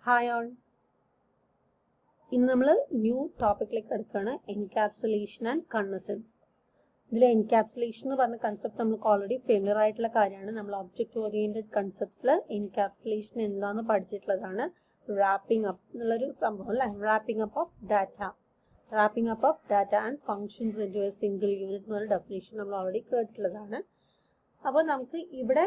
Hi all, ഇന്ന് നമ്മൾ new ടോപ്പിക്കിലേക്ക് എടുക്കുകയാണ്. Encapsulation and connascence. ഇതിൽ എൻകാപ്സുലേഷൻ എന്ന് പറഞ്ഞ കൺസെപ്റ്റ് നമുക്ക് ഓൾറെഡി ഫെമിലിയർ ആയിട്ടുള്ള കാര്യമാണ്. നമ്മൾ ഒബ്ജക്റ്റ് ഓറിയന്റഡ് കൺസെപ്റ്റ്സിൽ എൻകാപ്സുലേഷൻ എന്താണെന്ന് പഠിച്ചിട്ടുള്ളതാണ്. റാപ്പിംഗ് അപ്പ് എന്നുള്ളൊരു സംഭവം അല്ലേ, wrapping up of data and functions into a single unit എന്നുള്ള ഡെഫിനേഷൻ നമ്മൾ ഓൾറെഡി കേട്ടിട്ടുള്ളതാണ്. അപ്പോൾ നമുക്ക് ഇവിടെ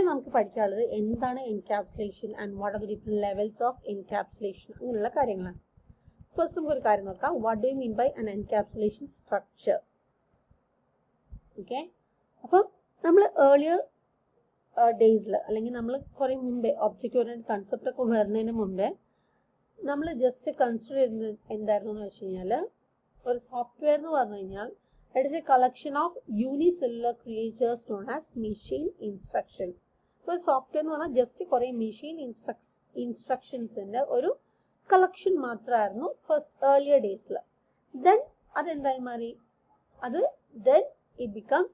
നമുക്ക് പഠിക്കാനുള്ളത് എന്താണ് encapsulation and what are the different levels of encapsulation അങ്ങനെയുള്ള കാര്യങ്ങളാണ്. ഫസ്റ്റ് നമുക്ക് ഒരു കാര്യം നോക്കാം. What do you mean by an encapsulation structure? Okay, അപ്പം നമ്മൾ ഏർലിയർ ഡേയ്സിൽ അല്ലെങ്കിൽ നമ്മൾ കുറേ മുമ്പേ ഒബ്ജക്റ്റ് ഓറിയന്റഡ് കൺസെപ്റ്റ് ഒക്കെ വരുന്നതിന് മുമ്പേ നമ്മൾ ജസ്റ്റ് കൺസിഡർ ചെയ്യുന്നത് എന്തായിരുന്നു എന്ന് വെച്ച് കഴിഞ്ഞാൽ, ഒരു സോഫ്റ്റ്വെയർ എന്ന് പറഞ്ഞു കഴിഞ്ഞാൽ it is a collection of unicellular creatures known as machine instructions. So software എന്ന് പറഞ്ഞാൽ ജസ്റ്റ് കുറേ മെഷീൻ ഇൻസ്ട്രക്ഷൻസിന്റെ ഒരു കളക്ഷൻ മാത്രമായിരുന്നു ഫസ്റ്റ് ഏർലിയർ ഡേയ്സിൽ. ദെൻ അതെന്തായി മാറി? then it becomes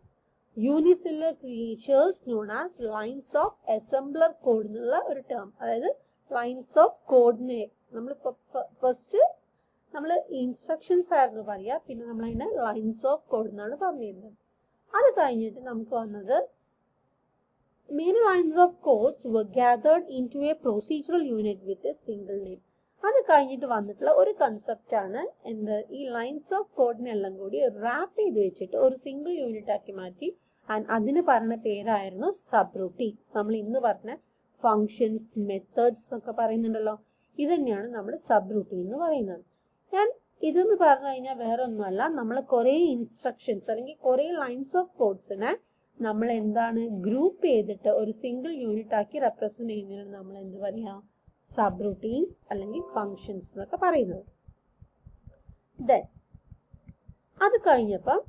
unicellular creatures known as lines of assembler code എന്നുള്ള ഒരു ടേം, അതായത് ലൈൻസ് ഓഫ് കോഡിനെ നമ്മൾ ഫസ്റ്റ് നമ്മൾ ഇൻസ്ട്രക്ഷൻസ് ആയിരുന്നു പറയുക, പിന്നെ നമ്മൾ അതിനെ ലൈൻസ് ഓഫ് കോഡ് എന്നാണ് പറഞ്ഞിരുന്നത്. അത് കഴിഞ്ഞിട്ട് നമുക്ക് വന്നത് main lines of codes were gathered into a procedural unit with a single name. അത് കഴിഞ്ഞിട്ട് വന്നിട്ടുള്ള ഒരു കൺസെപ്റ്റ് ആണ് എന്ത്? ഈ ലൈൻസ് ഓഫ് കോഡിനെല്ലാം കൂടി റാപ്പ് ചെയ്ത് വെച്ചിട്ട് ഒരു സിംഗിൾ യൂണിറ്റ് ആക്കി മാറ്റി. ആൻഡ് അതിന് പറഞ്ഞ പേരായിരുന്നു സബ് റൂട്ടീൻ. നമ്മൾ ഇന്ന് പറഞ്ഞ ഫങ്ഷൻസ്, മെത്തേഡ്സ് എന്നൊക്കെ പറയുന്നുണ്ടല്ലോ, ഇത് തന്നെയാണ് നമ്മൾ സബ് റൂട്ടീൻ എന്ന് പറയുന്നത്. ഞാൻ ഇതെന്ന് പറഞ്ഞു കഴിഞ്ഞാൽ വേറെ ഒന്നുമല്ല, നമ്മൾ കുറേ ഇൻസ്ട്രക്ഷൻസ് അല്ലെങ്കിൽ കുറേ ലൈൻസ് ഓഫ് കോഡ്സിനെ നമ്മൾ എന്താണ് ഗ്രൂപ്പ് ചെയ്തിട്ട് ഒരു സിംഗിൾ യൂണിറ്റ് ആക്കി റെപ്രസെന്റ് ചെയ്യുന്നതിനാണ് നമ്മൾ എന്ത് പറയാ? സബ് റൂട്ടീൻസ് അല്ലെങ്കിൽ ഫങ്ഷൻസ് എന്നൊക്കെ പറയുന്നത്. ദെൻ അത് കഴിഞ്ഞപ്പോൾ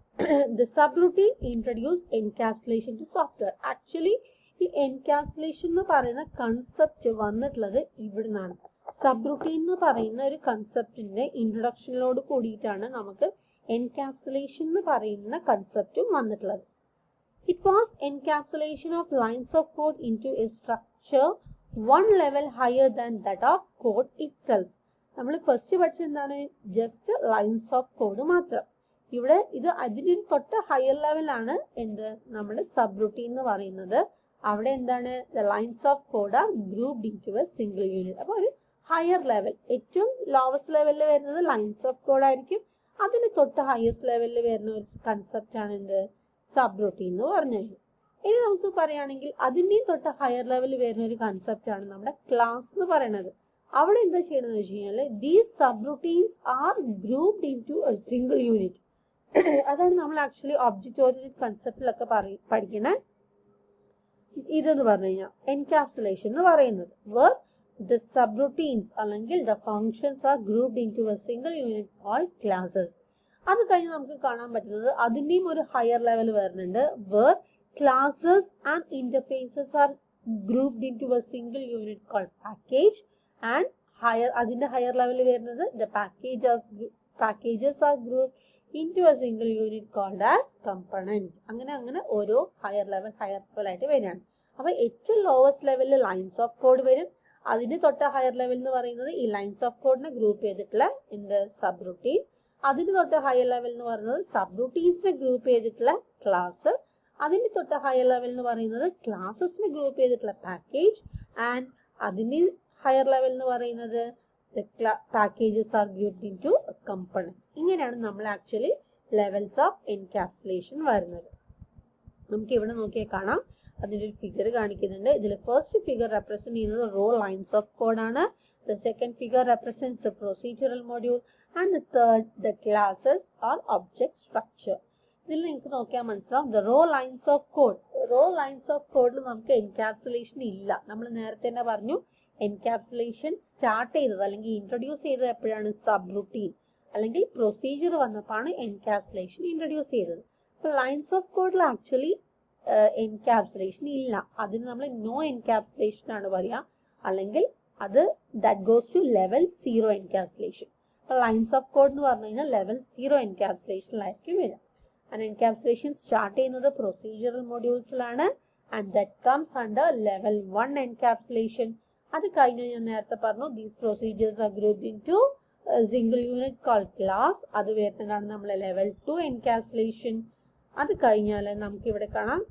the subroutine introduce encapsulation to software. Actually ഈ എൻകാപ്സുലേഷൻ എന്ന് പറയുന്ന കൺസെപ്റ്റ് വന്നിട്ടുള്ളത് ഇവിടുന്നാണ്. സബ് റൂട്ടീൻ എന്ന് പറയുന്ന ഒരു കൺസെപ്റ്റിന്റെ ഇൻട്രൊഡക്ഷനിലോട് കൂടിയിട്ടാണ് നമുക്ക് എൻകാപ്സുലേഷൻ എന്ന് പറയുന്ന കൺസെപ്റ്റും വന്നിട്ടുള്ളത്. It was encapsulation of lines of code into a structure one level higher than that of code itself. നമ്മൾ ഫസ്റ്റ് പഠിച്ചത് എന്താണ്? ജസ്റ്റ് ലൈൻസ് ഓഫ് കോഡ് മാത്രം. ഇവിടെ ഇത് അതിൻ്റെ തൊട്ട് ഹയർ ലെവലാണ് എന്ത്? നമ്മുടെ സബ് റൂട്ടീൻ എന്ന് പറയുന്നത്. അവിടെ എന്താണ്? The lines of code are grouped into a single unit. അപ്പോൾ ഒരു ഹയർ ലെവൽ, ഏറ്റവും ലോവസ്റ്റ് ലെവലിൽ വരുന്നത് ലൈൻസ് ഓഫ് കോഡ് ആയിരിക്കും. അതിന് തൊട്ട് ഹയസ്റ്റ് ലെവലിൽ വരുന്ന ഒരു കൺസെപ്റ്റ് ആണ് എന്ത്? സബ് റൂട്ടീൻ എന്ന് പറഞ്ഞു കഴിഞ്ഞു. ഇനി നമുക്ക് പറയുകയാണെങ്കിൽ അതിൻ്റെയും തൊട്ട് ഹയർ ലെവലിൽ വരുന്ന ഒരു കൺസെപ്റ്റ് ആണ് നമ്മുടെ ക്ലാസ് എന്ന് പറയുന്നത്. അവിടെ എന്താ ചെയ്യണമെന്ന് വെച്ച് കഴിഞ്ഞാൽ these subroutines are grouped into a single unit. അതാണ് നമ്മൾ ആക്ച്വലി ഒബ്ജക്റ്റ് ഓറിയന്റഡ് കൺസെപ്റ്റിലൊക്കെ പഠിക്കുന്ന ഇതെന്ന് പറഞ്ഞു കഴിഞ്ഞാൽ എൻകാപ്സുലേഷൻ എന്ന് പറയുന്നത്. The subroutines അല്ലെങ്കിൽ the functions are grouped into a single unit called classes. അത് കഴിഞ്ഞ് നമുക്ക് കാണാൻ പറ്റുന്നത് അതിൻ്റെയും ഒരു ഹയർ ലെവൽ വരുന്നുണ്ട്. where classes and interfaces are grouped into a single unit called package. and അതിന്റെ ഹയർ ലെവൽ വരുന്നത് the packages are grouped into a single unit called as component. അങ്ങനെ ഓരോ ഹയർ ലെവൽ ആയിട്ട് വരികയാണ്. അപ്പൊ ഏറ്റവും ലോവസ്റ്റ് ലെവലിൽ ലൈൻസ് ഓഫ് കോഡ് വരും. അതിന് തൊട്ട ഹയർ ലെവൽ എന്ന് പറയുന്നത് ഈ ലൈൻസ് ഓഫ് കോഡിനെ ഗ്രൂപ്പ് ചെയ്തിട്ടുള്ള എന്ത്? Subroutine. അതിന് തൊട്ട ഹയർ ലെവൽ എന്ന് പറയുന്നത് സബ് റൂട്ടീൻസിനെ ഗ്രൂപ്പ് ചെയ്തിട്ടുള്ള ക്ലാസ്. അതിന് തൊട്ട ഹയർ ലെവൽ എന്ന് പറയുന്നത് ക്ലാസസിനെ ഗ്രൂപ്പ് ചെയ്തിട്ടുള്ള പാക്കേജ്. ആൻഡ് അതിന് ഹയർ ലെവൽ എന്ന് പറയുന്നത് packages are grouped into component. ഇങ്ങനെയാണ് നമ്മൾ ആക്ച്വലി ലെവൽസ് ഓഫ് എൻകാപ്സുലേഷൻ വരുന്നത്. നമുക്ക് ഇവിടെ നോക്കിയാൽ കാണാം, അതിൻ്റെ ഒരു ഫിഗർ കാണിക്കുന്നുണ്ട്. ഇതിൽ ഫസ്റ്റ് ഫിഗർ റെപ്രസെന്റ് ചെയ്യുന്നത് റോ ലൈൻസ് ഓഫ് കോഡ് ആണ്. The second figure represents a procedural module and the third the classes or object structure. ഇതിൽ നിങ്ങൾക്ക് നോക്കിയാൽ മനസ്സിലാവും the raw lines of code. Raw lines of കോഡിൽ നമുക്ക് എൻകാപ്സുലേഷൻ ഇല്ല. നമ്മൾ നേരത്തെ തന്നെ പറഞ്ഞു, എൻകാപ്സുലേഷൻ സ്റ്റാർട്ട് ചെയ്തത് അല്ലെങ്കിൽ ഇൻട്രൊഡ്യൂസ് ചെയ്തത് എപ്പോഴാണ്? സബ് റൂട്ടീൻ അല്ലെങ്കിൽ പ്രൊസീജിയർ വന്നപ്പോഴാണ് എൻകാപ്സുലേഷൻ ഇൻട്രൊഡ്യൂസ് ചെയ്തത്. അപ്പോൾ ലൈൻസ് ഓഫ് കോഡിൽ ആക്ച്വലി എൻകാപ്സുലേഷൻ ഇല്ല. അതിന് നമ്മൾ നോ എൻകാപ്സുലേഷൻ ആണ് പറയുക, അല്ലെങ്കിൽ അത് that goes to level 0 encapsulation. അപ്പോൾ ലൈൻസ് ഓഫ് കോഡ് എന്ന് പറഞ്ഞു കഴിഞ്ഞാൽ ലെവൽ 0 എൻകാപ്സുലേഷനിലായിരിക്കും വരിക. ആൻഡ് എൻകാപ്സുലേഷൻ സ്റ്റാർട്ട് ചെയ്യുന്നത് procedural മൊഡ്യൂൾസിലാണ്. and that comes under level 1 encapsulation. അത് കഴിഞ്ഞ് ഞാൻ നേരത്തെ പറഞ്ഞു these procedures are grouped into a single unit called class. അത് വരുന്നതാണ് നമ്മളെ level 2 encapsulation. അത് കഴിഞ്ഞാൽ നമുക്ക് ഇവിടെ കാണാം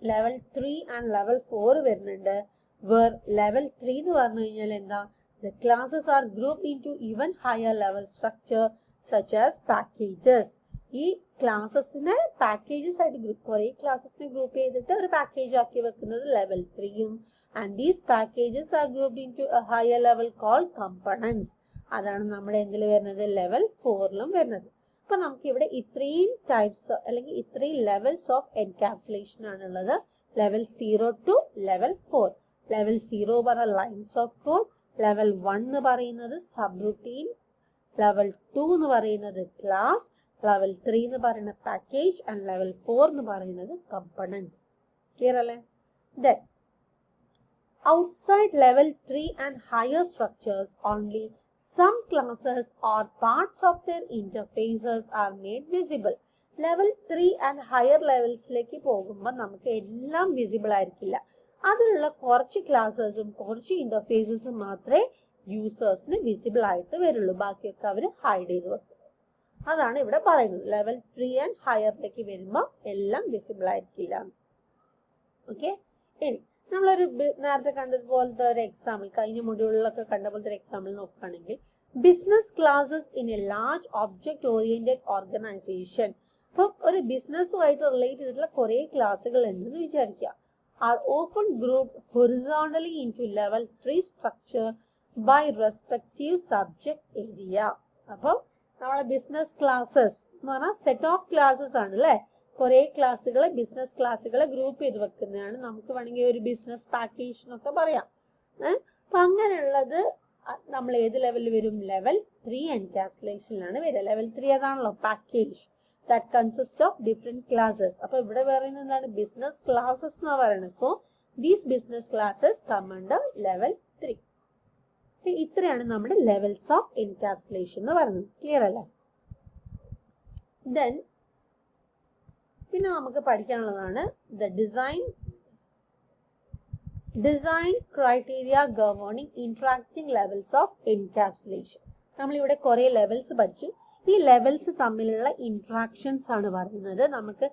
level 3 and level 4 വരുന്നുണ്ട്. where level 3 എന്ന് പറഞ്ഞു കഴിഞ്ഞാൽ എന്താ, the classes are grouped into even higher level structure such as packages. ഈ ക്ലാസ്സസിനെ പാക്കേജസ് ആയിട്ട് കുറേ ക്ലാസ്സസിനെ ഗ്രൂപ്പ് ചെയ്തിട്ട് ഒരു പാക്കേജ് ആക്കി വെക്കുന്നത് level 3 and these packages are grouped into a higher level called components. അതാണ് നമ്മുടെ എന്തിൽ വരുന്നത്, level 4ലും വരുന്നത്. അപ്പോൾ നമുക്ക് ഇവിടെ ഇത്രയും ടൈപ്സ് അല്ലെങ്കിൽ ഇത്രയും ലെവൽസ് ഓഫ് എൻകാപ്സുലേഷൻ ആണുള്ളത്. level 0 to level 4. level 0 പറഞ്ഞ ലൈൻസ് ഓഫ് കോഡ്, level 1 എന്ന് പറയുന്നത് സബ് റൂട്ടീൻ, level 2 എന്ന് പറയുന്നത് ക്ലാസ്, level 3 എന്ന് പറയുന്ന പാക്കേജ് ആൻഡ് level 4 എന്ന് പറയുന്നത് കമ്പണൻസ്. ക്ലിയർ അല്ലേ? Then outside level 3 and higher structures, only some classes or parts of their interfaces are made visible. level 3 and higher levelsലേക്ക് പോകുമ്പോൾ നമുക്ക് എല്ലാം വിസിബിൾ ആയിരിക്കില്ല. അതിലുള്ള കുറച്ച് ക്ലാസ്സസും കുറച്ച് ഇന്റർഫേസസും മാത്രമേ യൂസേഴ്സിന് വിസിബിൾ ആയിട്ട് വരുള്ളൂ. ബാക്കിയൊക്കെ അവർ ഹൈഡ് ചെയ്ത് വെക്കും. അതാണ് ഇവിടെ പറയുന്നത്. level 3 and higherലേക്ക് വരുമ്പോൾ എല്ലാം വിസിബിൾ ആയിരിക്കില്ല. ഓക്കെ, ഇനി നമ്മളൊരു നേരത്തെ കണ്ടതുപോലത്തെ ഒരു എക്സാമ്പിൾ, കഴിഞ്ഞ മൊഡ്യൂളിലൊക്കെ കണ്ട പോലത്തെ ഒരു എക്സാമ്പിൾ നോക്കുകയാണെങ്കിൽ business classes in a large object oriented organisation. അപ്പം ഒരു ബിസിനസ്സുമായിട്ട് റിലേറ്റ് ചെയ്തിട്ടുള്ള കുറേ ക്ലാസ്സുകൾ ഉണ്ടെന്ന് വിചാരിക്കുക. Are open group horizontally into level 3 structure by respective subject area. അപ്പം നമ്മളെ ബിസിനസ് ക്ലാസ്സസ് എന്ന് പറഞ്ഞാൽ സെറ്റ് ഓഫ് ക്ലാസ്സസ് ആണ് അല്ലേ. കുറേ ക്ലാസ്സുകളെ ബിസിനസ് ക്ലാസ്സുകളെ ഗ്രൂപ്പ് ചെയ്ത് വെക്കുന്നതാണ്. നമുക്ക് വേണമെങ്കിൽ ഒരു ബിസിനസ് പാക്കേജ് എന്നൊക്കെ പറയാം. അപ്പം അങ്ങനെയുള്ളത് നമ്മൾ ഏത് ലെവലിൽ വരും, level 3 എൻകാപ്സുലേഷനിലാണ് വരിക. level 3 അതാണല്ലോ package that consist of different classes. അപ്പൊ ഇവിടെ പറയുന്നത് എന്താണ്, ബിസിനസ് ക്ലാസ്സസ് എന്നാണ് പറയുന്നത്. So these business classes come under level 3. ഇത്രയാണ് നമ്മുടെ ലെവൽസ് ഓഫ് എൻകാപ്സുലേഷൻ എന്ന് പറയുന്നത്. ക്ലിയർ അല്ലേ? ദെൻ പിന്നെ നമുക്ക് പഠിക്കാനുള്ളതാണ് the design criteria governing interacting levels of encapsulation. നമ്മളിവിടെ കുറെ ലെവൽസ് പഠിച്ചു. ഈ ലെവൽസ് തമ്മിലുള്ള ഇന്ററാക്ഷൻസ് ആണ് പറയുന്നത്. നമുക്ക്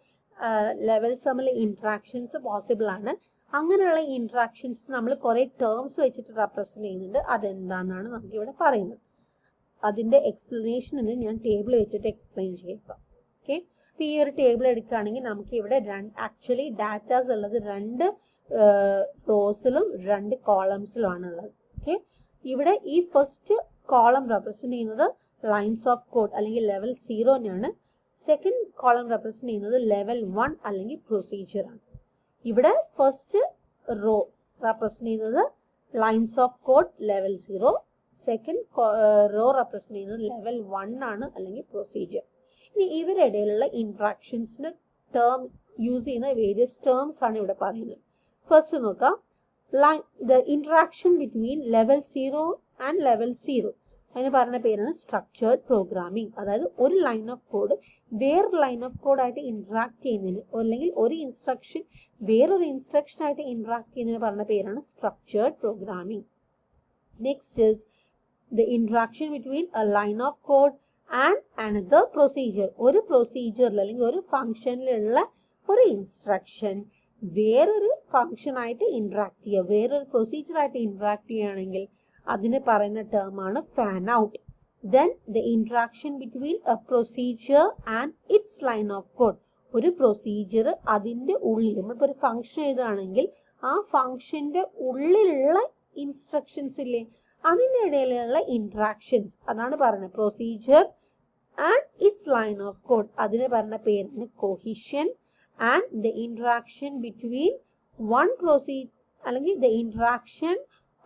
ലെവൽസ് തമ്മിൽ ഇന്ററാക്ഷൻസ് പോസിബിൾ ആണ്. അങ്ങനെയുള്ള ഇന്ററാക്ഷൻസ് നമ്മൾ കുറെ ടേംസ് വെച്ചിട്ട് റെപ്രസെന്റ് ചെയ്യുന്നുണ്ട്. അതെന്താണെന്നാണ് നമുക്ക് ഇവിടെ പറയുന്നത്. അതിന്റെ എക്സ്പ്ലനേഷനിന് ഞാൻ ടേബിൾ വെച്ചിട്ട് എക്സ്പ്ലെയിൻ ചെയ്യാം. ഓക്കെ, അപ്പൊ ഈ ഒരു ടേബിൾ എടുക്കുകയാണെങ്കിൽ നമുക്ക് ഇവിടെ ആക്ച്വലി ഡാറ്റാസ് ഉള്ളത് 2 റോസിലും 2 കോളംസിലുമാണ് ഉള്ളത്. ഓക്കെ, ഇവിടെ ഈ ഫസ്റ്റ് കോളം റെപ്രസെന്റ് ചെയ്യുന്നത് ലൈൻസ് ഓഫ് കോഡ് അല്ലെങ്കിൽ level 0 സെക്കൻഡ് കോളം റെപ്രസെന്റ് ചെയ്യുന്നത് level 1 അല്ലെങ്കിൽ പ്രൊസീജിയർ ആണ്. ഇവിടെ ഫസ്റ്റ് റോ റെപ്രസെന്റ് ചെയ്യുന്നത് lines of code level 0, second row represent ചെയ്യുന്നത് level 1 ആണ് അല്ലെങ്കിൽ പ്രൊസീജിയർ. ഇനി ഇവരുടെ ഇടയിലുള്ള ഇന്ററാക്ഷൻസിന് ടേം യൂസ് ചെയ്യുന്ന വേരിയസ് ടേംസ് ആണ് ഇവിടെ പറയുന്നത്. ഫസ്റ്റ് നോക്കാം, the interaction between level 0 and level 0. അതിന് പറഞ്ഞ പേരാണ് സ്ട്രക്ചേർഡ് പ്രോഗ്രാമിംഗ്. അതായത് ഒരു ലൈൻ ഓഫ് കോഡ് വേറൊരു ലൈൻ ഓഫ് കോഡായിട്ട് ഇന്ററാക്ട് ചെയ്യുന്നതിന്, അല്ലെങ്കിൽ ഒരു ഇൻസ്ട്രക്ഷൻ വേറൊരു ഇൻസ്ട്രക്ഷൻ ആയിട്ട് ഇന്ററാക്ട് ചെയ്യുന്നതിന് പറഞ്ഞ പേരാണ് structured programming. Next is the interaction between A line of code and another procedure. ഒരു പ്രൊസീജിയറിൽ അല്ലെങ്കിൽ ഒരു ഫംഗ്ഷനിലുള്ള ഒരു ഇൻസ്ട്രക്ഷൻ വേറൊരു ഫംഗ്ഷൻ ആയിട്ട് ഇന്ററാക്ട് ചെയ്യുക, വേറൊരു പ്രൊസീജിയർ ആയിട്ട് ഇന്ററാക്ട് ചെയ്യുകയാണെങ്കിൽ അതിന് പറയുന്ന ടേം ആണ് fan out. Then the interaction between A procedure and its line of code. ഒരു പ്രൊസീജിയർ അതിന്റെ ഉള്ളിൽ, നമ്മളിപ്പോൾ ഒരു ഫംഗ്ഷൻ എഴുതുകയാണെങ്കിൽ ആ ഫംഗ്ഷന്റെ ഉള്ളിലുള്ള ഇൻസ്ട്രക്ഷൻസ് ഇല്ലേ, അതിൻ്റെ ഇടയിലുള്ള ഇന്ററാക്ഷൻസ് അതാണ് പറയുന്നത് procedure and its line of code. അതിന് പറഞ്ഞ പേരാണ് cohesion. And the interaction between one procedure അല്ലെങ്കിൽ the interaction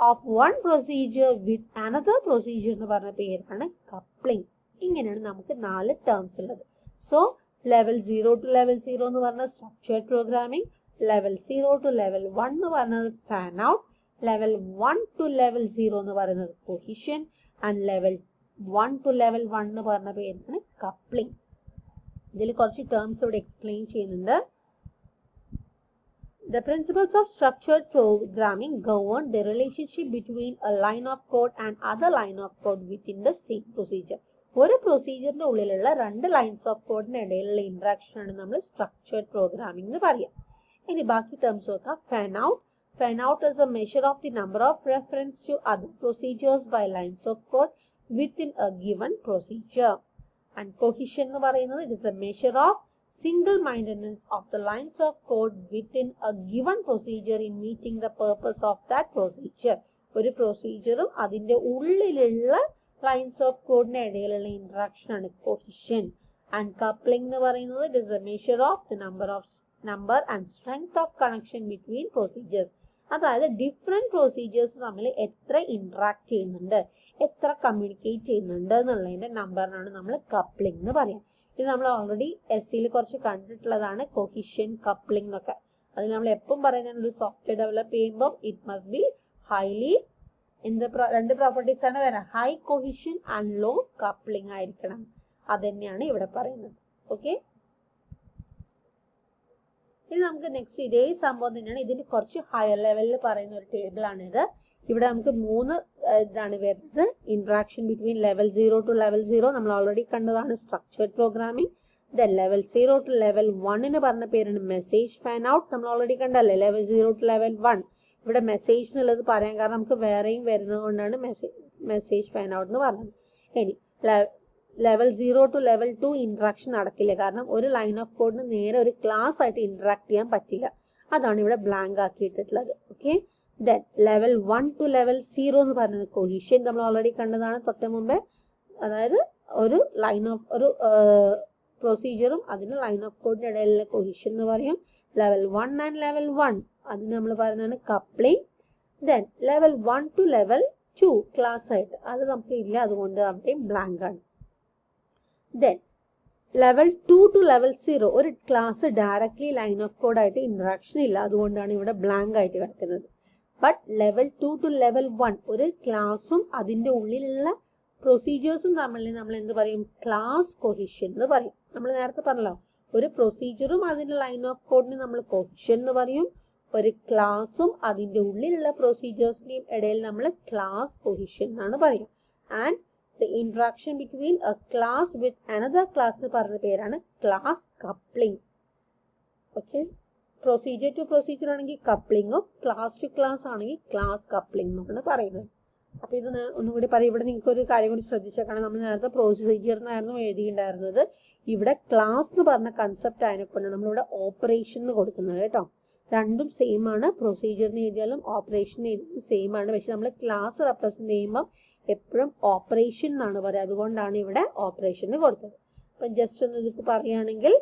of one procedure with another procedure എന്ന് പറഞ്ഞ പേരാണ് കപ്ലിംഗ്. ഇങ്ങനെയാണ് നമുക്ക് 4 ടേംസ് ഉള്ളത്. സോ level 0 to level 0 എന്ന് പറഞ്ഞ structured programming, level 0 to level 1 എന്ന് പറയുന്നത് fan out, level 1 to level 0 എന്ന് പറയുന്നത് cohesion, and level 1 to level 1 എന്ന് പറഞ്ഞ പേരാണ് കപ്ലിംഗ്. ഇതിൽ കുറച്ച് ടേംസ് ഇവിടെ എക്സ്പ്ലെയിൻ ചെയ്യുന്നുണ്ട്. The principles of structured programming govern the relationship between a line of code and other line of code within the same procedure. ഒരു പ്രൊസീജിയറിന്റെ ഉള്ളിലുള്ള രണ്ട് ലൈൻസ് ഓഫ് കോഡിന് ഇടയിലുള്ള ഇന്ററാക്ഷൻ ആണ് നമ്മൾ സ്ട്രക്ചേർഡ് പ്രോഗ്രാമിംഗ് എന്ന് പറയാം. ഇനി ബാക്കി ടേംസ് നോക്കാം. Fan out. Fan out is a measure of the number of reference to other procedures by lines of code within a given procedure. And cohesion എന്ന് പറയുന്നത് it is a measure of single mindedness of the lines of code within a given procedure in meeting the purpose of that procedure. ഒരു പ്രൊസീജിയറും അതിന്റെ ഉള്ളിലുള്ള lines of കോഡിന് ഇടയിലുള്ള interaction ആണ് cohesion. And coupling എന്ന് പറയുന്നത് it is a measure of the number and strength of connection between procedures. അതായത് different procedures തമ്മിൽ എത്ര ഇന്ററാക്ട് ചെയ്യുന്നുണ്ട്, എത്ര കമ്മ്യൂണിക്കേറ്റ് ചെയ്യുന്നുണ്ട് എന്നുള്ളതിന്റെ നമ്പറിനാണ് നമ്മൾ കപ്ലിംഗ് എന്ന് പറയാം. ഇത് നമ്മൾ ഓൾറെഡി എസ്സിയിൽ കുറച്ച് കണ്ടിട്ടുള്ളതാണ്, കൊഹിഷൻ, കപ്ലിംഗ് എന്നൊക്കെ. അതിൽ നമ്മൾ എപ്പം പറയുന്നത് ഒരു സോഫ്റ്റ്വെയർ ഡെവലപ്പ് ചെയ്യുമ്പോൾ ഇറ്റ് മസ്റ്റ് ബി ഹൈലി രണ്ട് പ്രോപ്പർട്ടീസ് ആണ് വരാം, high cohesion and low coupling ആയിരിക്കണം. അത് തന്നെയാണ് ഇവിടെ പറയുന്നത്. ഓക്കെ, ഇനി നമുക്ക് നെക്സ്റ്റ് ഇതേ സംഭവം തന്നെയാണ്, ഇതിന് കുറച്ച് ഹയർ ലെവലിൽ പറയുന്ന ഒരു ടേബിൾ ആണിത്. ഇവിടെ നമുക്ക് 3 ഇതാണ് വരുന്നത്. Interaction between level 0 to level 0 നമ്മൾ ഓൾറെഡി കണ്ടതാണ് structured programming. Then level 0 two level 1 പറഞ്ഞ പേരാണ് മെസ്സേജ് ഫാൻ ഔട്ട്. നമ്മൾ ഓൾറെഡി കണ്ടല്ലേ ലെവൽ 0 ടു ലെവൽ 1. ഇവിടെ മെസ്സേജ് എന്നുള്ളത് പറയാൻ കാരണം നമുക്ക് വേറെയും വരുന്നത് കൊണ്ടാണ് മെസ്സേജ് ഫാൻ ഔട്ട് എന്ന് പറഞ്ഞത്. ഇനി ലെവൽ 0 ടു ലെവൽ 2 ഇന്ററാക്ഷൻ നടക്കില്ല, കാരണം ഒരു ലൈൻ ഓഫ് കോഡിന് നേരെ ഒരു ക്ലാസ് ആയിട്ട് ഇന്ററാക്ട് ചെയ്യാൻ പറ്റില്ല. അതാണ് ഇവിടെ ബ്ലാങ്ക് ആക്കിയിട്ടുള്ളത്. Okay, then level 1 to level 0 എന്ന് പറയുന്നത് കൊഹിഷൻ. നമ്മൾ ഓൾറെഡി കണ്ടതാണ് തൊട്ട് മുമ്പേ. അതായത് ഒരു ലൈൻ ഓഫ് ഒരു പ്രൊസീജിയറും അതിന് ലൈൻ ഓഫ് കോഡിന് ഇടയിലുള്ള കൊഹിഷൻ എന്ന് പറയും. ലെവൽ 1 ആൻഡ് ലെവൽ 1 അതിന് നമ്മൾ പറയുന്നതാണ് coupling. Then level 1 to level 2 class ആയിട്ട് അത് നമുക്ക് ഇല്ല, അതുകൊണ്ട് അവിടെയും ബ്ലാങ്ക് ആണ്. ദെൻ ലെവൽ 2 ടു ലെവൽ 0 ഒരു class directly line of code ആയിട്ട് ഇന്ററാക്ഷൻ ഇല്ല, അതുകൊണ്ടാണ് ഇവിടെ ബ്ലാങ്ക് ആയിട്ട് കിടക്കുന്നത്. ബട്ട് ലെവൽ 2 ടു ലെവൽ 1 ഒരു ക്ലാസും അതിന്റെ ഉള്ളിലുള്ള പ്രൊസീജിയേഴ്സും തമ്മിൽ നമ്മൾ എന്ത് പറയും, ക്ലാസ് കൊഹിഷൻ എന്ന് പറയും. നമ്മൾ നേരത്തെ പറഞ്ഞല്ലോ, ഒരു പ്രൊസീജിയറും അതിന്റെ ലൈൻ ഓഫ് കോഡിന് നമ്മൾ കൊഹിഷൻ എന്ന് പറയും, ഒരു ക്ലാസും അതിന്റെ ഉള്ളിലുള്ള പ്രൊസീജിയേഴ്സിന്റെയും ഇടയിൽ നമ്മൾ ക്ലാസ് കൊഹിഷൻ എന്നാണ് പറയും. And the interaction between a class with another class എന്ന് പറഞ്ഞ പേരാണ് class coupling. Okay, procedure to procedure ആണെങ്കിൽ കപ്ലിംഗും ക്ലാസ് ടു ക്ലാസ് ആണെങ്കിൽ ക്ലാസ് കപ്ലിംഗ് എന്നാണ് പറയുന്നത്. അപ്പൊ ഇത് ഒന്നുകൂടി പറയും. ഇവിടെ നിങ്ങൾക്ക് ഒരു കാര്യം കൂടി ശ്രദ്ധിച്ചേക്കണം, നമ്മൾ നേരത്തെ പ്രൊസീജിയർ എന്നായിരുന്നു എഴുതിയിട്ടുണ്ടായിരുന്നത്. ഇവിടെ ക്ലാസ് എന്ന് പറഞ്ഞ കൺസെപ്റ്റ് ആയതിനെക്കൊണ്ട് നമ്മളിവിടെ ഓപ്പറേഷൻ എന്ന് കൊടുക്കുന്നത് കേട്ടോ. രണ്ടും സെയിം ആണ്, പ്രൊസീജിയറിന് എഴുതിയാലും ഓപ്പറേഷന് എഴുതിയാലും സെയിം ആണ്. പക്ഷെ നമ്മൾ ക്ലാസ് റെപ്രസെന്റ് ചെയ്യുമ്പോൾ എപ്പോഴും ഓപ്പറേഷൻ എന്നാണ് പറയുക, അതുകൊണ്ടാണ് ഇവിടെ ഓപ്പറേഷന് കൊടുത്തത്. അപ്പം ജസ്റ്റ് ഒന്ന് ഇത് പറയുകയാണെങ്കിൽ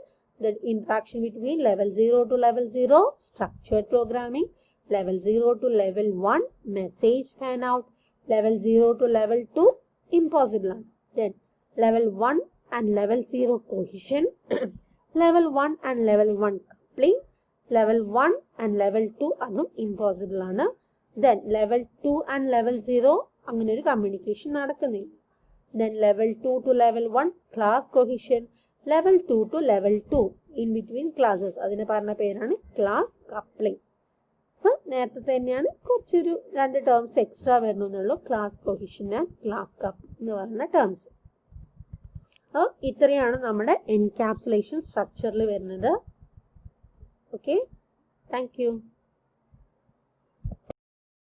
the interaction between level 0 to level 0 structured programming, level 0 to level 1 message fan out, level 0 to level 2 impossible. Then level 1 and level 0 cohesion, level 1 and level 1 coupling, level 1 and level 2 അതും impossible ആണ്. Then level 2 and level 0 അങ്ങനെ ഒരു communication നടക്കുന്നില്ല. Then level 2 to level 1 class cohesion, level 2 to level 2 in between classes അതിന് പറഞ്ഞ പേരാണ് class coupling. നേരത്തെ തന്നെയാണ്, കുറച്ചൊരു 2 ടേംസ് എക്സ്ട്രാ വരണമെന്നുള്ളൂ, class cohesion and class coupling എന്ന് പറയുന്ന ടേംസ്. ഇത്രയാണ് നമ്മുടെ എൻക്യാപ്സുലേഷൻ സ്ട്രക്ചറിൽ വരുന്നത്. Okay, thank U.